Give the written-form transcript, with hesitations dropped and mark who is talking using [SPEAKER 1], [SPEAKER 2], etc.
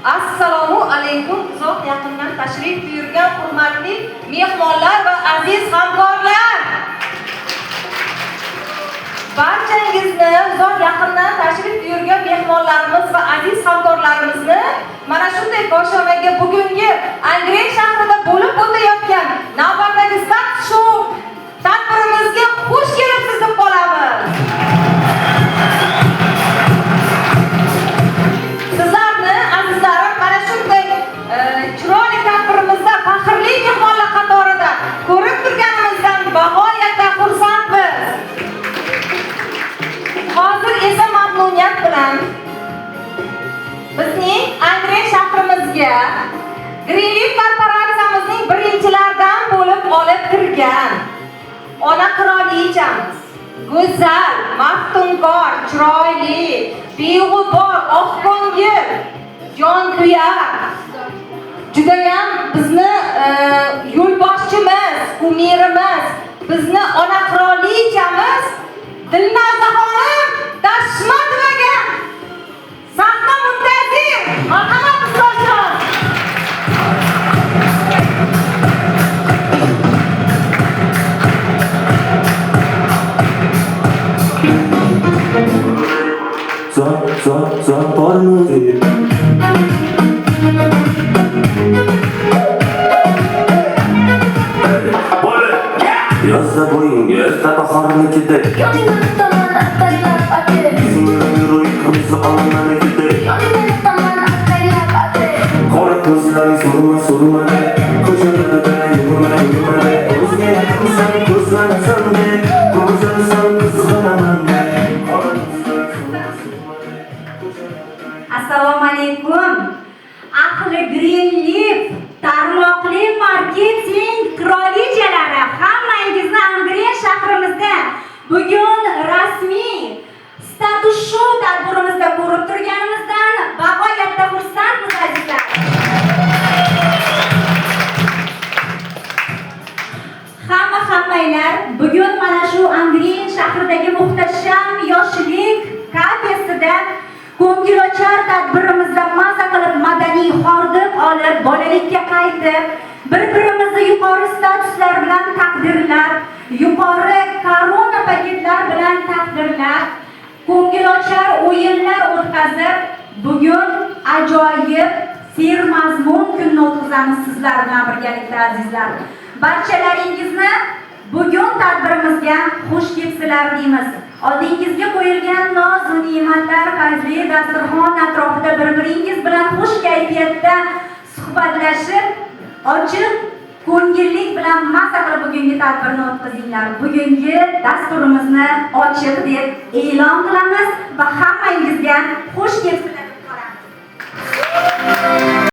[SPEAKER 1] Assalomu alaykum. Uzoq yaqindan tashrif buyurgan hurmatli mehmonlar va aziz hamkorlar. Barchangizni uzoq yaqindan tashrif buyurgan mehmonlarimiz va aziz hamkorlarimizni mana shunday boshqarmaga bugungi Angren shahrida bo'lib o'tayotgan navbatdagi start show tadbirimizga xush kelibsiz deb qolamiz. Sizlarni azizlarim mana shunday chiroyli tadbirimizda faxrli mehmonlar qatorida ko'rib turganimizdan bag'oyatda xursandmiz. Hozir esa mamnuniyat bilan bizning Angren shahrimizga Greenleaf korporatsiyamizning birinchilaridan bo'lib olib kirgan ona qirolichamiz, go'zal, maftunkor, chiroyli, beg'ubor, oqko'ngil, jonkuyar, judayam bizni yo'lboshchimiz, kumirimiz, bizni ona qirolichamiz Dilnoza xonim Dashmatovaga sahna muntazir. Marhamat ustozlar.
[SPEAKER 2] Zor bormi? Yozda bo'yinga erta bahornikida
[SPEAKER 3] Yoningdan tomon attallab ati
[SPEAKER 2] Izingdan yurib qimsi olmanikida
[SPEAKER 3] Yoningdan tomon attallab ati
[SPEAKER 2] Qora ko'zlaring surma Ko'chalarda yurma O'zga yaqinsan ko'zlanasan Ko'zlanasan qizg'anaman
[SPEAKER 4] Assalomu alaykum. Ahli Greenleaf tarmoqli marketing qirolichalari, hammangizni Angren shahrimizda bugun rasmiy status show tadbirimizda ko'rib turganimizdan bag'oyatda xursandmiz azizlar. Hammanglar bugun mana shu Angren shahridagi muhtasham yoshlik kafesida ko'ngilochar tadbirimizda maza qilib madaniy hordiq olib, bolalikka qaytib, bir-birimizni yuqori statuslar bilan taqdirlab, yuqori korona paketlar bilan taqdirlab, ko'ngilochar o'yinlar o'tkazib, bugun ajoyib sermazmun kunni o'tkazamiz sizlar bilan birgalikda azizlar. Barchalaringizni bugun tadbirimizga xush kelibsizlar deymiz. Oldingizga qo'yilgan noz-u ne'matlar fayzli dasturxon atrofida bir-biringiz bilan xush kayfiyatda suhbatlashib, ochiq ko'ngillik bilan maza qilib bugungi tadbirni o'tkazinglar. Bugungi dasturimizni ochiq deb e'lon qilamiz va